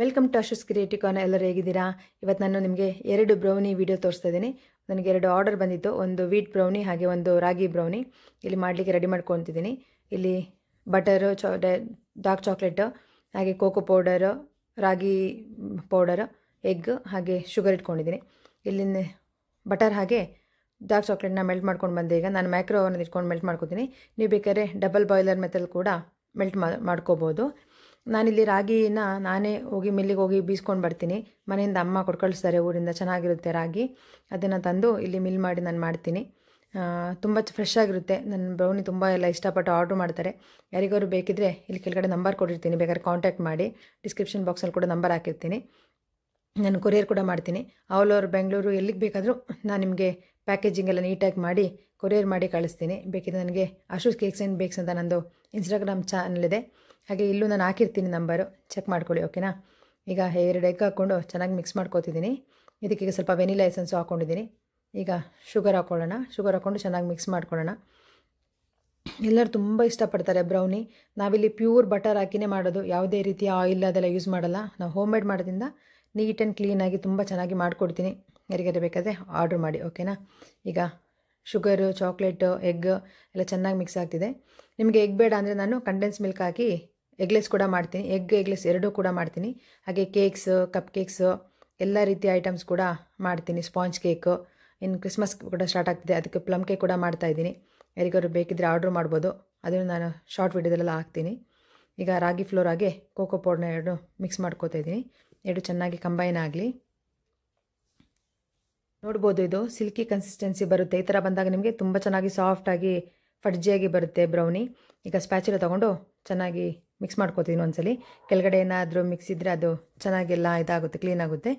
Welcome to Ashu's creative corner. ಎಲ್ಲರೂ ಹೇಗಿದ್ದೀರಾ? ಇವತ್ತು ನಾನು ನಿಮಗೆ 2 ಬ್ರೌನಿ ವಿಡಿಯೋ ತೋರಿಸ್ತಾ ಇದ್ದೀನಿ. ನನಗೆ 2 ಆರ್ಡರ್ ಬಂದಿತ್ತು, ಒಂದು ವೀಟ್ ಬ್ರೌನಿ ಹಾಗೆ ಒಂದು ರಾಗಿ ಬ್ರೌನಿ. ಇಲ್ಲಿ ಮಾಡಲಿಕ್ಕೆ ರೆಡಿ ಮಾಡ್ಕೊತಿದ್ದೀನಿ. ಇಲ್ಲಿ ಬಟರು, ಡಾರ್ಕ್ ಚಾಕ್ಲೇಟು, ಹಾಗೆ ಕೋಕೋ ಪೌಡರು, ರಾಗಿ ಪೌಡರು, ಎಗ್ ಹಾಗೆ ಶುಗರ್ ಇಟ್ಕೊಂಡಿದ್ದೀನಿ. ಇಲ್ಲಿ ಬಟರ್ ಹಾಗೆ ಡಾರ್ಕ್ ಚಾಕ್ಲೇಟ್ನ ಮೆಲ್ಟ್ ಮಾಡ್ಕೊಂಡು ಬಂದೆ. ಈಗ ನಾನು ಮ್ಯಾಕ್ರೋ ಓವನ್ ಇಟ್ಕೊಂಡು ಮೆಲ್ಟ್ ಮಾಡ್ಕೊತೀನಿ. ನೀವು ಬೇಕಾದ್ರೆ ಡಬಲ್ ಬಾಯ್ಲರ್ ಮೆಥಡ್ ಕೂಡ ಮೆಲ್ಟ್ ಮಾಡ್ಕೋಬೋದು. ನಾನಿಲ್ಲಿ ರಾಗಿನ ನಾನೇ ಹೋಗಿ ಮಿಲ್ಲಿಗೆ ಹೋಗಿ ಬೀಸ್ಕೊಂಡು ಬರ್ತೀನಿ. ಮನೆಯಿಂದ ಅಮ್ಮ ಕೊಟ್ಟು ಕಳಿಸ್ತಾರೆ, ಊರಿಂದ ಚೆನ್ನಾಗಿರುತ್ತೆ ರಾಗಿ. ಅದನ್ನು ತಂದು ಇಲ್ಲಿ ಮಿಲ್ ಮಾಡಿ ನಾನು ಮಾಡ್ತೀನಿ. ತುಂಬ ಫ್ರೆಶ್ ಆಗಿರುತ್ತೆ. ನನ್ನ ಬ್ರೌನಿ ತುಂಬ ಎಲ್ಲ ಇಷ್ಟಪಟ್ಟು ಆರ್ಡ್ರ್ ಮಾಡ್ತಾರೆ. ಯಾರಿಗಾದ್ರು ಬೇಕಿದ್ದರೆ ಇಲ್ಲಿ ಕೆಳಗಡೆ ನಂಬರ್ ಕೊಟ್ಟಿರ್ತೀನಿ, ಬೇಕಾದ್ರೆ ಕಾಂಟ್ಯಾಕ್ಟ್ ಮಾಡಿ. ಡಿಸ್ಕ್ರಿಪ್ಷನ್ ಬಾಕ್ಸಲ್ಲಿ ಕೂಡ ನಂಬರ್ ಹಾಕಿರ್ತೀನಿ. ನಾನು ಕೊರಿಯರ್ ಕೂಡ ಮಾಡ್ತೀನಿ. ಆಲ್ ಓವರ್ ಬೆಂಗಳೂರು ಎಲ್ಲಿಗೆ ಬೇಕಾದರೂ ನಾನು ನಿಮಗೆ ಪ್ಯಾಕೇಜಿಂಗ್ ಎಲ್ಲ ನೀಟಾಗಿ ಮಾಡಿ ಕೊರಿಯರ್ ಮಾಡಿ ಕಳಿಸ್ತೀನಿ. ಬೇಕಿದ್ರೆ ನನಗೆ ಅಶುಸ್ ಕೇಕ್ಸ್ ಆ್ಯಂಡ್ ಬೇಕ್ಸ್ ಅಂತ ನಂದು ಇನ್ಸ್ಟಾಗ್ರಾಮ್ ಚಾನಲ್ ಇದೆ, ಹಾಗೆ ಇಲ್ಲೂ ನಾನು ಹಾಕಿರ್ತೀನಿ ನಂಬರು, ಚೆಕ್ ಮಾಡ್ಕೊಳ್ಳಿ. ಓಕೆನಾ? ಈಗ 2 ಎಗ್ ಹಾಕ್ಕೊಂಡು ಚೆನ್ನಾಗಿ ಮಿಕ್ಸ್ ಮಾಡ್ಕೋತಿದ್ದೀನಿ. ಇದಕ್ಕೀಗ ಸ್ವಲ್ಪ ವೆನಿಲಾ ಎಸೆನ್ಸು ಹಾಕ್ಕೊಂಡಿದ್ದೀನಿ. ಈಗ ಶುಗರ್ ಹಾಕ್ಕೊಳ್ಳೋಣ. ಶುಗರ್ ಹಾಕ್ಕೊಂಡು ಚೆನ್ನಾಗಿ ಮಿಕ್ಸ್ ಮಾಡ್ಕೊಳ್ಳೋಣ. ಎಲ್ಲರೂ ತುಂಬ ಇಷ್ಟಪಡ್ತಾರೆ ಬ್ರೌನಿ. ನಾವಿಲ್ಲಿ ಪ್ಯೂರ್ ಬಟರ್ ಹಾಕಿನೇ ಮಾಡೋದು, ಯಾವುದೇ ರೀತಿಯ ಆಯಿಲ್ ಅದೆಲ್ಲ ಯೂಸ್ ಮಾಡಲ್ಲ. ನಾವು ಹೋಮ್ ಮೇಡ್ ಮಾಡೋದ್ರಿಂದ ನೀಟ್ ಆ್ಯಂಡ್ ಕ್ಲೀನಾಗಿ ತುಂಬ ಚೆನ್ನಾಗಿ ಮಾಡಿಕೊಡ್ತೀನಿ. ಯಾರಿಗಾರು ಬೇಕಾದರೆ ಆರ್ಡ್ರ್ ಮಾಡಿ. ಓಕೆನಾ? ಈಗ ಶುಗರು, ಚಾಕ್ಲೇಟು, ಎಗ್ ಎಲ್ಲ ಚೆನ್ನಾಗಿ ಮಿಕ್ಸ್ ಆಗ್ತಿದೆ. ನಿಮಗೆ ಎಗ್ ಬೇಡ ಅಂದರೆ ನಾನು ಕಂಡೆನ್ಸ್ ಮಿಲ್ಕ್ ಹಾಕಿ ಎಗ್ಲೆಸ್ ಕೂಡ ಮಾಡ್ತೀನಿ. ಎಗ್ಲೆಸ್ ಎರಡೂ ಕೂಡ ಮಾಡ್ತೀನಿ. ಹಾಗೆ ಕೇಕ್ಸ್, ಕಪ್ ಕೇಕ್ಸು, ಎಲ್ಲ ರೀತಿಯ ಐಟಮ್ಸ್ ಕೂಡ ಮಾಡ್ತೀನಿ. ಸ್ಪಾಂಜ್ ಕೇಕು, ಇನ್ನು ಕ್ರಿಸ್ಮಸ್ ಕೂಡ ಸ್ಟಾರ್ಟ್ ಆಗ್ತಿದೆ, ಅದಕ್ಕೆ ಪ್ಲಮ್ ಕೇಕ್ ಕೂಡ ಮಾಡ್ತಾಯಿದ್ದೀನಿ. ಯಾರಿಗಾದ್ರು ಬೇಕಿದ್ದರೆ ಆರ್ಡ್ರ್ ಮಾಡ್ಬೋದು. ಅದನ್ನು ನಾನು ಶಾರ್ಟ್ ವಿಡಿಯೋದಲ್ಲೆಲ್ಲ ಹಾಕ್ತೀನಿ. ಈಗ ರಾಗಿ ಫ್ಲೋರ್ ಹಾಗೆ ಕೋಕೋ ಪೌಡರ್ನ ಎರಡು ಮಿಕ್ಸ್ ಮಾಡ್ಕೋತಾ ಇದ್ದೀನಿ. ಎರಡು ಚೆನ್ನಾಗಿ ಕಂಬೈನ್ ಆಗಲಿ. ನೋಡ್ಬೋದು, ಇದು ಸಿಲ್ಕಿ ಕನ್ಸಿಸ್ಟೆನ್ಸಿ ಬರುತ್ತೆ. ಈ ಥರ ಬಂದಾಗ ನಿಮಗೆ ತುಂಬ ಚೆನ್ನಾಗಿ ಸಾಫ್ಟಾಗಿ ಫಡ್ಜಿಯಾಗಿ ಬರುತ್ತೆ ಬ್ರೌನಿ. ಈಗ ಸ್ಪ್ಯಾಚುಲ ತೊಗೊಂಡು ಚೆನ್ನಾಗಿ ಮಿಕ್ಸ್ ಮಾಡ್ಕೋತೀನಿ. ಒಂದ್ಸಲಿ ಕೆಳಗಡೆ ಏನಾದರೂ ಮಿಕ್ಸ್ ಇದ್ದರೆ ಅದು ಚೆನ್ನಾಗೆಲ್ಲ ಇದಾಗುತ್ತೆ, ಕ್ಲೀನ್ ಆಗುತ್ತೆ.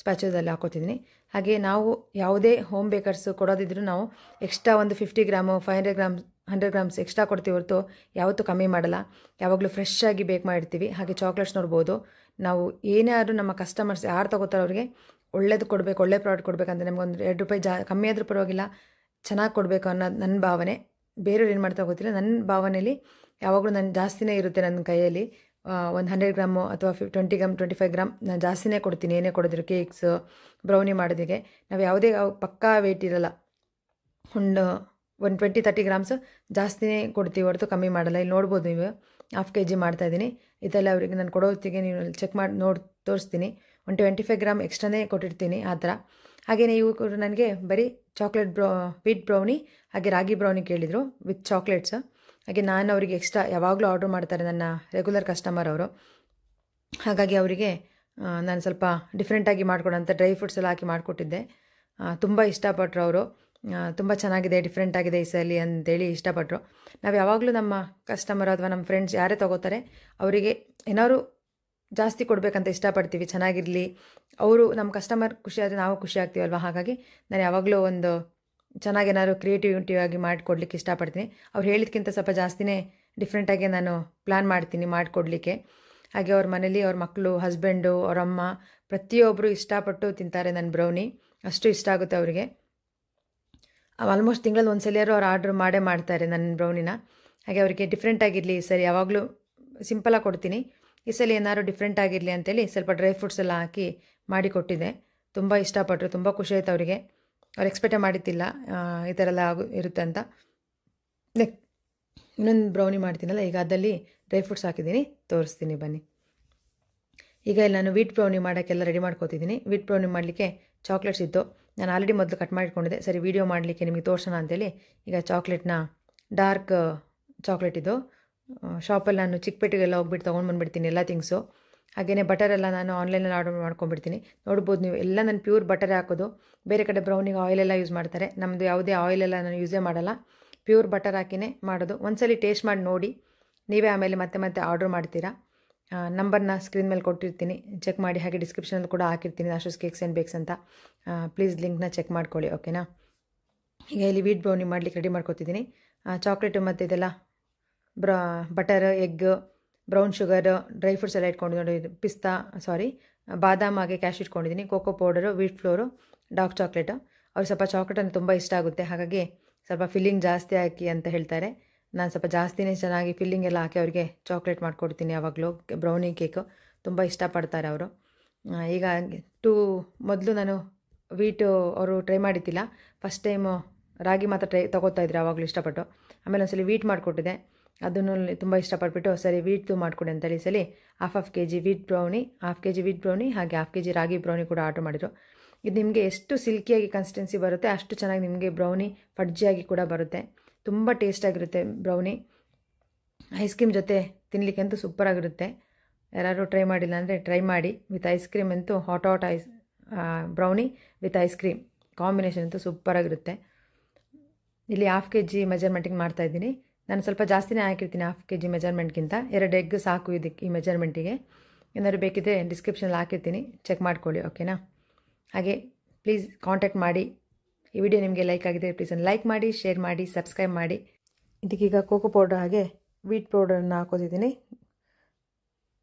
ಸ್ಪ್ಯಾಚುಲದಲ್ಲಿ ಹಾಕೋತಿದ್ದೀನಿ. ಹಾಗೆ ನಾವು ಯಾವುದೇ ಹೋಮ್ ಬೇಕರ್ಸ್ ಕೊಡೋದಿದ್ರು ನಾವು ಎಕ್ಸ್ಟ್ರಾ ಒಂದು 50 ಗ್ರಾಮು, 500 ಗ್ರಾಮ್ಸ್, 100 ಗ್ರಾಮ್ಸ್ ಎಕ್ಸ್ಟ್ರಾ ಕೊಡ್ತೀವಿ ಹೊರತು ಯಾವತ್ತೂ ಕಮ್ಮಿ ಮಾಡಲ್ಲ. ಯಾವಾಗಲೂ ಫ್ರೆಶ್ ಆಗಿ ಬೇಕ್ ಮಾಡಿರ್ತೀವಿ. ಹಾಗೆ ಚಾಕ್ಲೇಟ್ಸ್ ನೋಡ್ಬೋದು, ನಾವು ಏನಾದರೂ ನಮ್ಮ ಕಸ್ಟಮರ್ಸ್ ಯಾರು ತೊಗೋತಾರೋ ಅವ್ರಿಗೆ ಒಳ್ಳೇದು ಕೊಡಬೇಕು, ಒಳ್ಳೆ ಪ್ರಾಡಕ್ಟ್ ಕೊಡಬೇಕಂತ ನಮ್ಗೆ ಒಂದು 2 ರೂಪಾಯಿ ಕಮ್ಮಿ ಆದರೂ ಪರವಾಗಿಲ್ಲ, ಚೆನ್ನಾಗಿ ಕೊಡಬೇಕು ಅನ್ನೋದು ನನ್ನ ಭಾವನೆ. ಬೇರೆಯವ್ರು ಏನು ಮಾಡ್ತಾ ಗೊತ್ತಿಲ್ಲ. ನನ್ನ ಭಾವನೆಯಲ್ಲಿ ಯಾವಾಗಲೂ ನಾನು ಜಾಸ್ತಿನೇ ಇರುತ್ತೆ ನನ್ನ ಕೈಯಲ್ಲಿ. ಒಂದು 100 ಗ್ರಾಮು ಅಥವಾ 20 ಗ್ರಾಮ್, 25 ಗ್ರಾಮ್ ನಾನು ಜಾಸ್ತಿನೇ ಕೊಡ್ತೀನಿ. ಏನೇ ಕೊಡೋದಿರೋ ಕೇಕ್ಸ್, ಬ್ರೌನಿ ಮಾಡೋದಕ್ಕೆ ನಾವು ಯಾವುದೇ ಪಕ್ಕಾ ವೆಯ್ಟ್ ಇರೋಲ್ಲ. ಒಂದು 20-30 ಗ್ರಾಮ್ಸ್ ಜಾಸ್ತಿನೇ ಕೊಡ್ತೀವಿ ಹೊರತು ಕಮ್ಮಿ ಮಾಡಲ್ಲ. ಇಲ್ಲಿ ನೋಡ್ಬೋದು, ನೀವು 1/2 kg ಮಾಡ್ತಾಯಿದ್ದೀನಿ. ಇದೆಲ್ಲ ಅವರಿಗೆ ನಾನು ಕೊಡೋ ಹೊತ್ತಿಗೆ ನೀವು ಚೆಕ್ ಮಾಡಿ ತೋರಿಸ್ತೀನಿ. ಒಂದು 25 ಗ್ರಾಮ್ ಎಕ್ಸ್ಟ್ರಾನೇ ಕೊಟ್ಟಿರ್ತೀನಿ ಆ ಥರ. ಹಾಗೆಯೇ ಇವು ನನಗೆ ಬರೀ ಚಾಕ್ಲೇಟ್ ವೀಟ್ ಬ್ರೌನಿ ಹಾಗೆ ರಾಗಿ ಬ್ರೌನಿ ಕೇಳಿದರು ವಿತ್ ಚಾಕ್ಲೇಟ್ಸ್. ಹಾಗೆ ನಾನು ಅವರಿಗೆ ಎಕ್ಸ್ಟ್ರಾ ಯಾವಾಗಲೂ ಆರ್ಡ್ರ್ ಮಾಡ್ತಾರೆ ನನ್ನ ರೆಗ್ಯುಲರ್ ಕಸ್ಟಮರ್ ಅವರು. ಹಾಗಾಗಿ ಅವರಿಗೆ ನಾನು ಸ್ವಲ್ಪ ಡಿಫ್ರೆಂಟಾಗಿ ಮಾಡ್ಕೊಡೋಂಥ ಡ್ರೈ ಫ್ರೂಟ್ಸ್ ಎಲ್ಲ ಹಾಕಿ ಮಾಡಿಕೊಟ್ಟಿದ್ದೆ. ತುಂಬ ಇಷ್ಟಪಟ್ಟರು ಅವರು. ತುಂಬ ಚೆನ್ನಾಗಿದೆ, ಡಿಫ್ರೆಂಟ್ ಆಗಿದೆ ಈ ಸಲ ಅಂತೇಳಿ ಇಷ್ಟಪಟ್ಟರು. ನಾವು ಯಾವಾಗಲೂ ನಮ್ಮ ಕಸ್ಟಮರ್ ಅಥವಾ ನಮ್ಮ ಫ್ರೆಂಡ್ಸ್ ಯಾರೇ ತೊಗೋತಾರೆ ಅವರಿಗೆ ಏನಾದ್ರು ಜಾಸ್ತಿ ಕೊಡಬೇಕಂತ ಇಷ್ಟಪಡ್ತೀವಿ, ಚೆನ್ನಾಗಿರಲಿ. ಅವರು ನಮ್ಮ ಕಸ್ಟಮರ್ ಖುಷಿ ಆದರೆ ನಾವು ಖುಷಿ ಆಗ್ತೀವಲ್ವ. ಹಾಗಾಗಿ ನಾನು ಯಾವಾಗಲೂ ಒಂದು ಚೆನ್ನಾಗಿ ಏನಾದ್ರು ಕ್ರಿಯೇಟಿವಿಟಿ ಆಗಿ ಮಾಡಿಕೊಡ್ಲಿಕ್ಕೆ ಇಷ್ಟಪಡ್ತೀನಿ. ಅವ್ರು ಹೇಳಿದ್ಕಿಂತ ಸ್ವಲ್ಪ ಜಾಸ್ತಿನೇ ಡಿಫ್ರೆಂಟಾಗಿ ನಾನು ಪ್ಲ್ಯಾನ್ ಮಾಡ್ತೀನಿ ಮಾಡಿಕೊಡ್ಲಿಕ್ಕೆ. ಹಾಗೆ ಅವ್ರ ಮನೇಲಿ ಅವ್ರ ಮಕ್ಕಳು, ಹಸ್ಬೆಂಡು, ಅವರಮ್ಮ ಪ್ರತಿಯೊಬ್ಬರು ಇಷ್ಟಪಟ್ಟು ತಿಂತಾರೆ ನನ್ನ ಬ್ರೌನಿ. ಅಷ್ಟು ಇಷ್ಟ ಆಗುತ್ತೆ ಅವರಿಗೆ. ಆಲ್ಮೋಸ್ಟ್ ತಿಂಗಳಲ್ಲಿ ಒಂದು ಸಲಿಯಾರು ಅವ್ರು ಆರ್ಡ್ರ್ ಮಾಡ್ತಾರೆ ನನ್ನ ಬ್ರೌನಿನ. ಹಾಗೆ ಅವರಿಗೆ ಡಿಫ್ರೆಂಟ್ ಆಗಿರಲಿ ಸರಿ, ಯಾವಾಗಲೂ ಸಿಂಪಲಾಗಿ ಕೊಡ್ತೀನಿ. ಈ ಸಲ ಏನಾದ್ರು ಡಿಫ್ರೆಂಟ್ ಆಗಿರಲಿ ಅಂತೇಳಿ ಸ್ವಲ್ಪ ಡ್ರೈ ಫ್ರೂಟ್ಸ್ ಎಲ್ಲ ಹಾಕಿ ಮಾಡಿಕೊಟ್ಟಿದ್ದೆ. ತುಂಬ ಇಷ್ಟಪಟ್ಟರು, ತುಂಬ ಖುಷಿ ಆಯ್ತು ಅವರಿಗೆ. ಅವ್ರು ಎಕ್ಸ್ಪೆಕ್ಟೇ ಮಾಡಿದ್ದಿಲ್ಲ ಈ ಥರ ಎಲ್ಲ ಇರುತ್ತೆ ಅಂತ. ಇನ್ನೊಂದು ಬ್ರೌನಿ ಮಾಡ್ತೀನಲ್ಲ, ಈಗ ಅದಲ್ಲಿ ಡ್ರೈ ಫ್ರೂಟ್ಸ್ ಹಾಕಿದ್ದೀನಿ, ತೋರಿಸ್ತೀನಿ ಬನ್ನಿ. ಈಗ ಇಲ್ಲಿ ನಾನು ವೀಟ್ ಬ್ರೌನಿ ಮಾಡೋಕ್ಕೆಲ್ಲ ರೆಡಿ ಮಾಡ್ಕೋತಿದ್ದೀನಿ. ವೀಟ್ ಬ್ರೌನಿ ಮಾಡಲಿಕ್ಕೆ ಚಾಕ್ಲೇಟ್ಸ್ ಇತ್ತು, ನಾನು ಆಲ್ರೆಡಿ ಮೊದಲು ಕಟ್ ಮಾಡಿಕೊಂಡಿದ್ದೆ. ಸರಿ, ವೀಡಿಯೋ ಮಾಡಲಿಕ್ಕೆ ನಿಮಗೆ ತೋರಿಸೋಣ ಅಂತೇಳಿ ಈಗ ಚಾಕ್ಲೇಟ್ನ ಡಾರ್ಕ್ ಚಾಕ್ಲೇಟ್ ಇದು ಶಾಪಲ್ಲಿ ನಾನು ಚಿಕ್ಕಪೇಟೆಗೆಲ್ಲ ಹೋಗ್ಬಿಟ್ಟು ತೊಗೊಂಡು ಬಂದುಬಿಡ್ತೀನಿ ಎಲ್ಲ ಥಿಂಗ್ಸು. ಹಾಗೆಯೇ ಬಟರೆಲ್ಲ ನಾನು ಆನ್ಲೈನಲ್ಲಿ ಆರ್ಡರ್ ಮಾಡ್ಕೊಂಡ್ಬಿಡ್ತೀನಿ. ನೋಡ್ಬೋದು ನೀವು, ಎಲ್ಲ ನಾನು ಪ್ಯೂರ್ ಬಟರೇ ಹಾಕೋದು. ಬೇರೆ ಕಡೆ ಬ್ರೌನಿಗೆ ಆಯಿಲೆಲ್ಲ ಯೂಸ್ ಮಾಡ್ತಾರೆ, ನಮ್ಮದು ಯಾವುದೇ ಆಯಿಲೆಲ್ಲ ನಾನು ಯೂಸೇ ಮಾಡಲ್ಲ, ಪ್ಯೂರ್ ಬಟರ್ ಹಾಕಿನೇ ಮಾಡೋದು. ಒಂದ್ಸಲಿ ಟೇಸ್ಟ್ ಮಾಡಿ ನೋಡಿ, ನೀವೇ ಆಮೇಲೆ ಮತ್ತೆ ಆರ್ಡರ್ ಮಾಡ್ತೀರಾ. ನಂಬರ್ನ ಸ್ಕ್ರೀನ್ ಮೇಲೆ ಕೊಟ್ಟಿರ್ತೀನಿ, ಚೆಕ್ ಮಾಡಿ. ಹಾಗೆ ಡಿಸ್ಕ್ರಿಪ್ಷನಲ್ಲಿ ಕೂಡ ಹಾಕಿರ್ತೀನಿ ಅಶುಸ್ ಕೇಕ್ಸ್ ಆ್ಯಂಡ್ ಬೇಕ್ಸ್ ಅಂತ. ಪ್ಲೀಸ್ ಲಿಂಕ್ನ ಚೆಕ್ ಮಾಡ್ಕೊಳ್ಳಿ. ಓಕೆನಾ? ಈಗ ಇಲ್ಲಿ ವೀಟ್ ಬ್ರೌನಿ ಮಾಡಲಿಕ್ಕೆ ರೆಡಿ ಮಾಡ್ಕೊತಿದ್ದೀನಿ. ಚಾಕ್ಲೇಟು ಮತ್ತು ಇದೆಲ್ಲ butter, egg, brown sugar, dry fruits ಎಲ್ಲ ಇಟ್ಕೊಂಡು ನೋಡಿ, ಬಾದಾಮ್ ಹಾಗೆ ಕ್ಯಾಶ್ ಇಟ್ಕೊಂಡಿದ್ದೀನಿ. Cocoa powder, wheat flour, dark chocolate. ಅವ್ರು ಸ್ವಲ್ಪ ಚಾಕ್ಲೇಟನ್ನು ತುಂಬ ಇಷ್ಟ ಆಗುತ್ತೆ, ಹಾಗಾಗಿ ಸ್ವಲ್ಪ ಫಿಲ್ಲಿಂಗ್ ಜಾಸ್ತಿ ಹಾಕಿ ಅಂತ ಹೇಳ್ತಾರೆ. ನಾನು ಸ್ವಲ್ಪ ಜಾಸ್ತಿನೇ ಚೆನ್ನಾಗಿ ಫಿಲ್ಲಿಂಗ್ ಎಲ್ಲ ಹಾಕಿ ಅವರಿಗೆ ಚಾಕ್ಲೇಟ್ ಮಾಡಿಕೊಡ್ತೀನಿ ಯಾವಾಗಲೂ. ಬ್ರೌನಿ ಕೇಕು ತುಂಬ ಇಷ್ಟಪಡ್ತಾರೆ ಅವರು. ಈಗ ಮೊದಲು ನಾನು ವೀಟು ಅವರು ಟ್ರೈ ಮಾಡಿದ್ದಿಲ್ಲ, ಫಸ್ಟ್ ಟೈಮು ರಾಗಿ ಮಾತ್ರ ತೊಗೋತಾಯಿದ್ರು ಆವಾಗಲೂ ಇಷ್ಟಪಟ್ಟು. ಆಮೇಲೆ ಒಂದ್ಸಲ ವೀಟ್ ಮಾಡಿಕೊಟ್ಟಿದ್ದೆ, ಅದನ್ನು ತುಂಬ ಇಷ್ಟಪಟ್ಬಿಟ್ಟು ಸರಿ ವೀಟ್ದು ಮಾಡಿಕೊಡಿ ಅಂತೇಳಿ ಸಲ half kg wheat brownie, half kg wheat brownie ಹಾಗೆ ಹಾಫ್ kg ರಾಗಿ ಬ್ರೌನಿ ಕೂಡ ಆರ್ಡ್ರ್ ಮಾಡಿದರು. ಇದು ನಿಮಗೆ ಎಷ್ಟು ಸಿಲ್ಕಿಯಾಗಿ ಕನ್ಸಿಸ್ಟೆನ್ಸಿ ಬರುತ್ತೆ ಅಷ್ಟು ಚೆನ್ನಾಗಿ ನಿಮಗೆ ಬ್ರೌನಿ ಫಡ್ಜಿಯಾಗಿ ಕೂಡ ಬರುತ್ತೆ. ತುಂಬ ಟೇಸ್ಟಾಗಿರುತ್ತೆ ಬ್ರೌನಿ. ಐಸ್ ಕ್ರೀಮ್ ಜೊತೆ ತಿನ್ನಲಿಕ್ಕೆ ಅಂತೂ ಸೂಪರಾಗಿರುತ್ತೆ. ಯಾರು ಟ್ರೈ ಮಾಡಿಲ್ಲ ಅಂದರೆ ಟ್ರೈ ಮಾಡಿ. ವಿತ್ ಐಸ್ ಕ್ರೀಮ್ ಅಂತೂ hot ice brownie with ice cream combination ಅಂತೂ ಸೂಪರಾಗಿರುತ್ತೆ. ಇಲ್ಲಿ ಹಾಫ್ kg ಮೆಜರ್ಮೆಂಟಿಗೆ ಮಾಡ್ತಾಯಿದ್ದೀನಿ. ನಾನು ಸ್ವಲ್ಪ ಜಾಸ್ತಿನೇ ಹಾಕಿರ್ತೀನಿ ಹಾಫ್ kg ಮೆಜರ್ಮೆಂಟ್ಗಿಂತ. 2 ಎಗ್ ಸಾಕು ಇದಕ್ಕೆ, ಈ ಮೆಜರ್ಮೆಂಟಿಗೆ. ಏನಾದ್ರು ಬೇಕಿದ್ದರೆ ಡಿಸ್ಕ್ರಿಪ್ಷನಲ್ಲಿ ಹಾಕಿರ್ತೀನಿ, ಚೆಕ್ ಮಾಡ್ಕೊಳ್ಳಿ, ಓಕೆನಾ. ಹಾಗೆ ಪ್ಲೀಸ್ ಕಾಂಟ್ಯಾಕ್ಟ್ ಮಾಡಿ. ಈ ವಿಡಿಯೋ ನಿಮಗೆ ಲೈಕ್ ಆಗಿದೆ ಪ್ಲೀಸ್ ಲೈಕ್ ಮಾಡಿ, ಶೇರ್ ಮಾಡಿ, ಸಬ್ಸ್ಕ್ರೈಬ್ ಮಾಡಿ. ಇದಕ್ಕೀಗ ಕೋಕೋ ಪೌಡರ್ ಹಾಗೆ ವೀಟ್ ಪೌಡರನ್ನ ಹಾಕೋತಿದ್ದೀನಿ.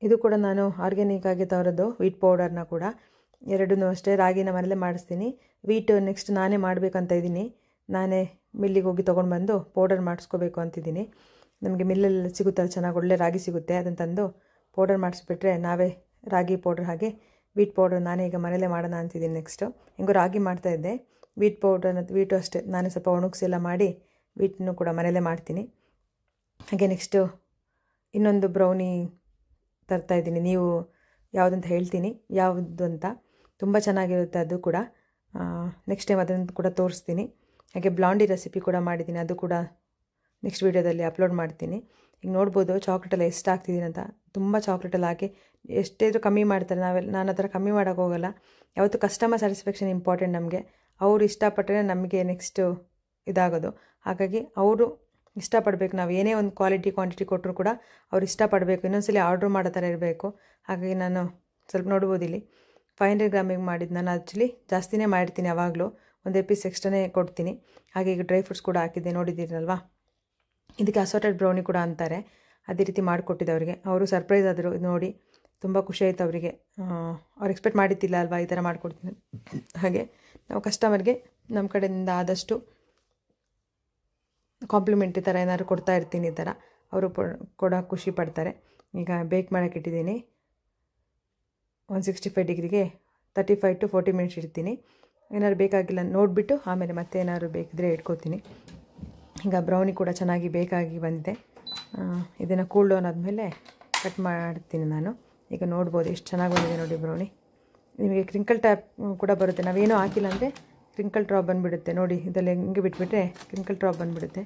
ಇದು ಕೂಡ ನಾನು ಆರ್ಗ್ಯಾನಿಕ್ ಆಗಿ ತರೋದು ವೀಟ್ ಪೌಡರ್ನ ಕೂಡ. ಎರಡನ್ನೂ ಅಷ್ಟೇ ರಾಗಿನ ಮನೇಲೆ ಮಾಡಿಸ್ತೀನಿ. ವೀಟ್ ನೆಕ್ಸ್ಟ್ ನಾನೇ ಮಾಡಬೇಕಂತ ಇದ್ದೀನಿ. ನಾನೇ ಮಿಲ್ಲಿಗೆ ಹೋಗಿ ತೊಗೊಂಡು ಬಂದು ಪೌಡರ್ ಮಾಡಿಸ್ಕೋಬೇಕು ಅಂತಿದ್ದೀನಿ. ನಮಗೆ ಮಿಲ್ಲಲ್ಲಿ ಸಿಗುತ್ತೆ ಚೆನ್ನಾಗಿ, ಒಳ್ಳೆ ರಾಗಿ ಸಿಗುತ್ತೆ. ಅದನ್ನು ತಂದು ಪೌಡರ್ ಮಾಡಿಸ್ಬಿಟ್ರೆ ನಾವೇ ರಾಗಿ ಪೌಡರ್ ಹಾಗೆ ವೀಟ್ ಪೌಡರ್ ನಾನೇ ಈಗ ಮನೇಲೇ ಮಾಡೋಣ ಅಂತಿದ್ದೀನಿ. ನೆಕ್ಸ್ಟು ಹೆಂಗೋ ರಾಗಿ ಮಾಡ್ತಾಯಿದ್ದೆ, ವೀಟು ಅಷ್ಟೇ ನಾನೇ ಸ್ವಲ್ಪ ಒಣಗಿಸಿ ಎಲ್ಲ ಮಾಡಿ ವೀಟನ್ನು ಕೂಡ ಮನೇಲೇ ಮಾಡ್ತೀನಿ. ಹಾಗೆ ನೆಕ್ಸ್ಟು ಇನ್ನೊಂದು ಬ್ರೌನಿ ತರ್ತಾಯಿದ್ದೀನಿ. ನೀವು ಯಾವುದಂತ ಹೇಳ್ತೀನಿ ಯಾವುದು ಅಂತ. ತುಂಬ ಚೆನ್ನಾಗಿರುತ್ತೆ ಅದು ಕೂಡ. ನೆಕ್ಸ್ಟ್ ಟೈಮ್ ಅದನ್ನು ಕೂಡ ತೋರಿಸ್ತೀನಿ. ಹಾಗೆ ಬ್ಲಾಂಡಿ ರೆಸಿಪಿ ಕೂಡ ಮಾಡಿದ್ದೀನಿ, ಅದು ಕೂಡ ನೆಕ್ಸ್ಟ್ ವೀಡಿಯೋದಲ್ಲಿ ಅಪ್ಲೋಡ್ ಮಾಡ್ತೀನಿ. ಈಗ ನೋಡ್ಬೋದು ಚಾಕ್ಲೇಟೆಲ್ಲ ಎಷ್ಟು ಹಾಕ್ತಿದ್ದೀನಿ ಅಂತ. ತುಂಬ ಚಾಕ್ಲೇಟೆಲ್ಲ ಹಾಕಿ ಎಷ್ಟೇ ಇದ್ರೂ ಕಮ್ಮಿ ಮಾಡ್ತಾರೆ. ನಾನು ಆ ಥರ ಕಮ್ಮಿ ಮಾಡೋಕ್ಕೆ ಹೋಗಲ್ಲ. ಯಾವತ್ತೂ ಕಸ್ಟಮರ್ ಸ್ಯಾಟಿಸ್ಫ್ಯಾಕ್ಷನ್ ಇಂಪಾರ್ಟೆಂಟ್ ನಮಗೆ. ಅವರು ಇಷ್ಟಪಟ್ಟರೆ ನಮಗೆ ನೆಕ್ಸ್ಟು ಇದಾಗೋದು. ಹಾಗಾಗಿ ಅವರು ಇಷ್ಟಪಡಬೇಕು. ನಾವು ಏನೇ ಒಂದು ಕ್ವಾಂಟಿಟಿ ಕೊಟ್ಟರು ಕೂಡ ಅವ್ರು ಇಷ್ಟಪಡಬೇಕು. ಇನ್ನೊಂದ್ಸಲಿ ಆರ್ಡ್ರ್ ಮಾಡೋ ಥರ ಇರಬೇಕು. ಹಾಗಾಗಿ ನಾನು ಸ್ವಲ್ಪ ನೋಡ್ಬೋದು ಇಲ್ಲಿ 500 ಗ್ರಾಮಿಗೆ ಮಾಡಿದ್ದು. ನಾನು ಆ್ಯಕ್ಚುಲಿ ಜಾಸ್ತಿನೇ ಮಾಡಿರ್ತೀನಿ, ಯಾವಾಗಲೂ ಒಂದು ಪೀಸ್ ಎಕ್ಸ್ಟ್ರಾನೇ ಕೊಡ್ತೀನಿ. ಹಾಗೆ ಈಗ ಡ್ರೈ ಫ್ರೂಟ್ಸ್ ಕೂಡ ಹಾಕಿದ್ದೆ, ನೋಡಿದ್ದೀರಲ್ವಾ. ಇದಕ್ಕೆ ಅಸಾರ್ಟೆಡ್ ಬ್ರೌನಿ ಕೂಡ ಅಂತಾರೆ. ಅದೇ ರೀತಿ ಮಾಡಿಕೊಟ್ಟಿದ್ದೆ ಅವರಿಗೆ. ಅವರು ಸರ್ಪ್ರೈಸ್ ಆದರು ಇದು ನೋಡಿ, ತುಂಬ ಖುಷಿ ಆಯಿತು ಅವರಿಗೆ. ಅವ್ರು ಎಕ್ಸ್ಪೆಕ್ಟ್ ಮಾಡಿದ್ದಿಲ್ಲ ಅಲ್ವಾ ಈ ಥರ ಮಾಡಿಕೊಡ್ತೀನಿ. ಹಾಗೆ ನಾವು ಕಸ್ಟಮರ್ಗೆ ನಮ್ಮ ಕಡೆಯಿಂದ ಆದಷ್ಟು ಕಾಂಪ್ಲಿಮೆಂಟ್ ಈ ಥರ ಏನಾದ್ರು ಕೊಡ್ತಾ ಇರ್ತೀನಿ. ಈ ಥರ ಅವರು ಕೂಡ ಖುಷಿ ಪಡ್ತಾರೆ. ಈಗ ಬೇಕ್ ಮಾಡೋಕ್ಕೆ ಇಟ್ಟಿದ್ದೀನಿ. 165 ಡಿಗ್ರಿಗೆ 35 to 40 ಮಿನಿಟ್ಸ್ ಇಡ್ತೀನಿ. ಏನಾದ್ರು ಬೇಕಾಗಿಲ್ಲ ನೋಡಿಬಿಟ್ಟು ಆಮೇಲೆ ಮತ್ತೆ ಏನಾದ್ರು ಬೇಕಿದ್ರೆ ಇಟ್ಕೋತೀನಿ. ಈಗ ಬ್ರೌನಿ ಕೂಡ ಚೆನ್ನಾಗಿ ಬೇಕಾಗಿ ಬಂದಿದೆ. ಇದನ್ನು ಕೂಲ್ ಡೌನ್ ಆದಮೇಲೆ ಕಟ್ ಮಾಡ್ತೀನಿ ನಾನು. ಈಗ ನೋಡ್ಬೋದು ಎಷ್ಟು ಚೆನ್ನಾಗಿ ಬಂದಿದೆ ನೋಡಿ ಬ್ರೌನಿ. ನಿಮಗೆ ಕ್ರಿಂಕಲ್ ಟ್ಯಾಪ್ ಕೂಡ ಬರುತ್ತೆ. ನಾವೇನೂ ಹಾಕಿಲ್ಲ ಅಂದರೆ ಕ್ರಿಂಕಲ್ ಡ್ರಾಪ್ ಬಂದುಬಿಡುತ್ತೆ ನೋಡಿ. ಇದರಲ್ಲಿ ಹಿಂಗೆ ಬಿಟ್ಬಿಟ್ರೆ ಕ್ರಿಂಕಲ್ ಡ್ರಾಪ್ ಬಂದುಬಿಡುತ್ತೆ.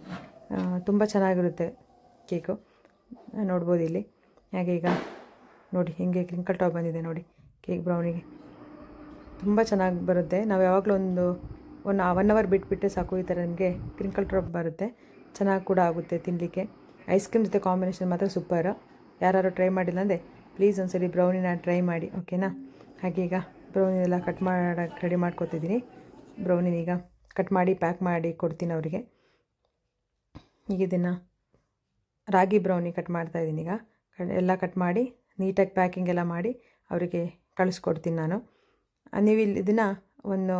ತುಂಬ ಚೆನ್ನಾಗಿರುತ್ತೆ ಕೇಕು, ನೋಡ್ಬೋದು ಇಲ್ಲಿ. ಹಾಗೆ ಈಗ ನೋಡಿ ಹಿಂಗೆ ಕ್ರಿಂಕಲ್ ಟಾಪ್ ಬಂದಿದೆ ನೋಡಿ ಕೇಕ್ ಬ್ರೌನಿಗೆ. ತುಂಬ ಚೆನ್ನಾಗಿ ಬರುತ್ತೆ. ನಾವು ಯಾವಾಗಲೂ ಒಂದು 1 ಅವರ್ ಬಿಟ್ಬಿಟ್ಟರೆ ಸಾಕು, ಈ ಥರ ನಿಮಗೆ ಕ್ರಿಂಕಲ್ ಡ್ರಾಪ್ ಬರುತ್ತೆ. ಚೆನ್ನಾಗಿ ಕೂಡ ಆಗುತ್ತೆ ತಿನ್ನಲಿಕ್ಕೆ. ಐಸ್ ಕ್ರೀಮ್ ಜೊತೆ ಕಾಂಬಿನೇಷನ್ ಮಾತ್ರ ಸೂಪರು. ಯಾರು ಟ್ರೈ ಮಾಡಿಲ್ಲ ಅಂದರೆ ಪ್ಲೀಸ್ ಒಂದ್ಸರಿ ಬ್ರೌನಿನ ಟ್ರೈ ಮಾಡಿ, ಓಕೆನಾ. ಹಾಗೆ ಈಗ ಬ್ರೌನಿನೆಲ್ಲ ಕಟ್ ಮಾಡೋಕ್ಕೆ ರೆಡಿ ಮಾಡ್ಕೊತಿದ್ದೀನಿ. ಬ್ರೌನಿನೀಗ ಕಟ್ ಮಾಡಿ ಪ್ಯಾಕ್ ಮಾಡಿ ಕೊಡ್ತೀನಿ ಅವರಿಗೆ. ಈಗ ಇದನ್ನು ರಾಗಿ ಬ್ರೌನಿ ಕಟ್ ಮಾಡ್ತಾಯಿದ್ದೀನಿ. ಈಗ ಎಲ್ಲ ಕಟ್ ಮಾಡಿ ನೀಟಾಗಿ ಪ್ಯಾಕಿಂಗ್ ಎಲ್ಲ ಮಾಡಿ ಅವರಿಗೆ ಕಳಿಸ್ಕೊಡ್ತೀನಿ ನಾನು. ನೀವು ಇಲ್ಲಿ ಇದನ್ನು ಒಂದು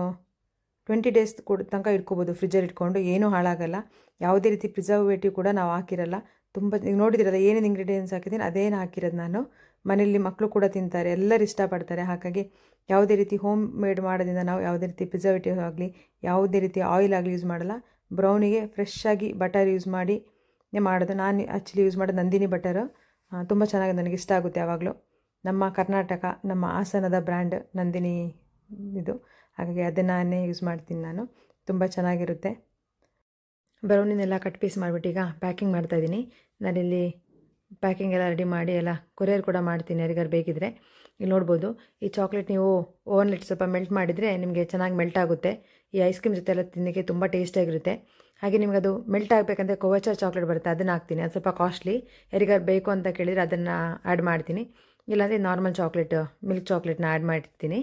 20 ಡೇಸ್ ತನಕ ಇಟ್ಕೋಬೋದು ಫ್ರಿಜ್ಜಲ್ಲಿ ಇಟ್ಕೊಂಡು, ಏನೂ ಹಾಳಾಗಲ್ಲ. ಯಾವುದೇ ರೀತಿ ಪ್ರಿಸರ್ವೇಟಿವ್ ಕೂಡ ನಾವು ಹಾಕಿರಲ್ಲ. ತುಂಬ ಈಗ ನೋಡಿದಿರಲ್ಲ ಏನೇನು ಇಂಗ್ರೀಡಿಯೆಂಟ್ಸ್ ಹಾಕಿದ್ದೀನಿ ಅದೇನು ಹಾಕಿರೋದು ನಾನು. ಮನೆಯಲ್ಲಿ ಮಕ್ಕಳು ಕೂಡ ತಿಂತಾರೆ, ಎಲ್ಲರೂ ಇಷ್ಟಪಡ್ತಾರೆ. ಹಾಗಾಗಿ ಯಾವುದೇ ರೀತಿ ಹೋಮ್ ಮೇಡ್ ಮಾಡೋದ್ರಿಂದ ನಾವು ಯಾವುದೇ ರೀತಿ ಪ್ರಿಸರ್ವೇಟಿವ್ ಆಗಲಿ ಯಾವುದೇ ರೀತಿ ಆಯಿಲ್ ಆಗಲಿ ಯೂಸ್ ಮಾಡಲ್ಲ. ಬ್ರೌನಿಗೆ ಫ್ರೆಶ್ ಆಗಿ ಬಟರ್ ಯೂಸ್ ಮಾಡಿ ಮಾಡೋದು. ನಾನು ಆ್ಯಕ್ಚುಲಿ ಯೂಸ್ ಮಾಡೋದು ನಂದಿನಿ ಬಟರು. ತುಂಬ ಚೆನ್ನಾಗಿ ನನಗೆ ಇಷ್ಟ ಆಗುತ್ತೆ ಯಾವಾಗಲೂ. ನಮ್ಮ ಕರ್ನಾಟಕ, ನಮ್ಮ ಹಾಸನದ ಬ್ರ್ಯಾಂಡ್ ನಂದಿನಿ ಇದು. ಹಾಗಾಗಿ ಅದನ್ನೇ ಯೂಸ್ ಮಾಡ್ತೀನಿ ನಾನು. ತುಂಬ ಚೆನ್ನಾಗಿರುತ್ತೆ. ಬ್ರೌನಿನೆಲ್ಲ ಕಟ್ ಪೀಸ್ ಮಾಡಿಬಿಟ್ಟು ಈಗ ಪ್ಯಾಕಿಂಗ್ ಮಾಡ್ತಾಯಿದ್ದೀನಿ. ನಾನಿಲ್ಲಿ ಪ್ಯಾಕಿಂಗ್ ಎಲ್ಲ ರೆಡಿ ಮಾಡಿ ಎಲ್ಲ ಕೊರಿಯರ್ ಕೂಡ ಮಾಡ್ತೀನಿ ಯಾರಿಗಾರು ಬೇಕಿದ್ರೆ. ಇಲ್ಲಿ ನೋಡ್ಬೋದು ಈ ಚಾಕ್ಲೇಟ್ ನೀವು ಓವನ್ಲಿಟ್ಟು ಸ್ವಲ್ಪ ಮೆಲ್ಟ್ ಮಾಡಿದರೆ ನಿಮಗೆ ಚೆನ್ನಾಗಿ ಮೆಲ್ಟ್ ಆಗುತ್ತೆ. ಈ ಐಸ್ ಕ್ರೀಮ್ ಜೊತೆ ಎಲ್ಲ ತಿನ್ನೋಕ್ಕೆ ತುಂಬ ಟೇಸ್ಟಿಯಾಗಿರುತ್ತೆ. ಹಾಗೆ ನಿಮ್ಗೆ ಅದು ಮೆಲ್ಟ್ ಆಗಬೇಕಂದ್ರೆ ಕೋವಚ ಚಾಕ್ಲೇಟ್ ಬರುತ್ತೆ, ಅದನ್ನು ಹಾಕ್ತೀನಿ. ಅದು ಸ್ವಲ್ಪ ಕಾಸ್ಟ್ಲಿ. ಯಾರಿಗಾರು ಬೇಕು ಅಂತ ಕೇಳಿದರೆ ಅದನ್ನು ಆ್ಯಡ್ ಮಾಡ್ತೀನಿ. ಇಲ್ಲಾಂದರೆ ನಾರ್ಮಲ್ ಚಾಕ್ಲೇಟ್ ಮಿಲ್ಕ್ ಚಾಕ್ಲೇಟ್ನ ಆ್ಯಡ್ ಮಾಡಿರ್ತೀನಿ.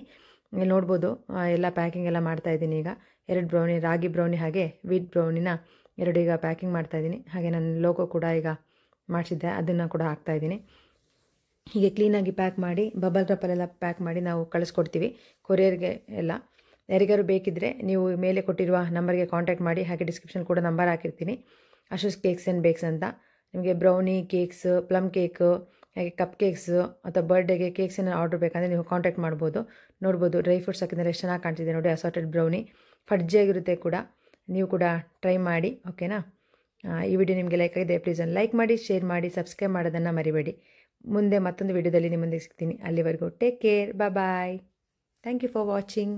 ಇಲ್ಲಿ ನೋಡ್ಬೋದು ಎಲ್ಲ ಪ್ಯಾಕಿಂಗ್ ಎಲ್ಲ ಮಾಡ್ತಾಯಿದ್ದೀನಿ. ಈಗ 2 ಬ್ರೌನಿ, ರಾಗಿ ಬ್ರೌನಿ ಹಾಗೆ ವೀಟ್ ಬ್ರೌನಿನ 2 ಈಗ ಪ್ಯಾಕಿಂಗ್ ಮಾಡ್ತಾಯಿದ್ದೀನಿ. ಹಾಗೆ ನನ್ನ ಲೋಗೋ ಕೂಡ ಈಗ ಮಾಡಿಸಿದ್ದೆ, ಅದನ್ನು ಕೂಡ ಹಾಕ್ತಾಯಿದ್ದೀನಿ. ಹೀಗೆ ಕ್ಲೀನಾಗಿ ಪ್ಯಾಕ್ ಮಾಡಿ ಬಬಲ್ ರಪ್ಪಲ್ಲೆಲ್ಲ ಪ್ಯಾಕ್ ಮಾಡಿ ನಾವು ಕಳಿಸ್ಕೊಡ್ತೀವಿ ಕೊರಿಯರ್ಗೆ ಎಲ್ಲ. ಯಾರಿಗಾರು ಬೇಕಿದ್ದರೆ ನೀವು ಮೇಲೆ ಕೊಟ್ಟಿರುವ ನಂಬರ್ಗೆ ಕಾಂಟ್ಯಾಕ್ಟ್ ಮಾಡಿ. ಹಾಗೆ ಡಿಸ್ಕ್ರಿಪ್ಷನ್ ಕೂಡ ನಂಬರ್ ಹಾಕಿರ್ತೀನಿ. ಆಶೀಸ್ ಕೇಕ್ಸ್ ಆ್ಯಂಡ್ ಬೇಕ್ಸ್ ಅಂತ. ನಿಮಗೆ ಬ್ರೌನಿ ಕೇಕ್ಸ್, ಪ್ಲಮ್ ಕೇಕು ಹಾಗೆ ಕಪ್ ಕೇಕ್ಸು ಅಥವಾ ಬರ್ಡೇಗೆ ಕೇಕ್ಸ್ ಏನಾರು ಆರ್ಡ್ರ್ ಬೇಕಂದರೆ ನೀವು ಕಾಂಟ್ಯಾಕ್ಟ್ ಮಾಡ್ಬೋದು. ನೋಡ್ಬೋದು ಡ್ರೈ ಫ್ರೂಟ್ಸ್ ಹಾಕಿದ್ರೆ ಎಷ್ಟು ಚೆನ್ನಾಗಿ ಕಾಣ್ತಿದೆ ನೋಡಿ, ಅಸಾರ್ಟೆಡ್ ಬ್ರೌನಿ ಫಡ್ಜಿಯಾಗಿರುತ್ತೆ ಕೂಡ. ನೀವು ಕೂಡ ಟ್ರೈ ಮಾಡಿ, ಓಕೆನಾ. ಈ ವಿಡಿಯೋ ನಿಮಗೆ ಲೈಕ್ ಆಗಿದೆ, ಪ್ಲೀಸ್ ಒಂದು ಲೈಕ್ ಮಾಡಿ, ಶೇರ್ ಮಾಡಿ, ಸಬ್ಸ್ಕ್ರೈಬ್ ಮಾಡೋದನ್ನು ಮರಿಬೇಡಿ. ಮುಂದೆ ಮತ್ತೊಂದು ವಿಡಿಯೋದಲ್ಲಿ ನಿಮ್ಮೊಂದಿಗೆ ಸಿಗ್ತೀನಿ. ಅಲ್ಲಿವರೆಗೂ take care, bye. Thank you for watching.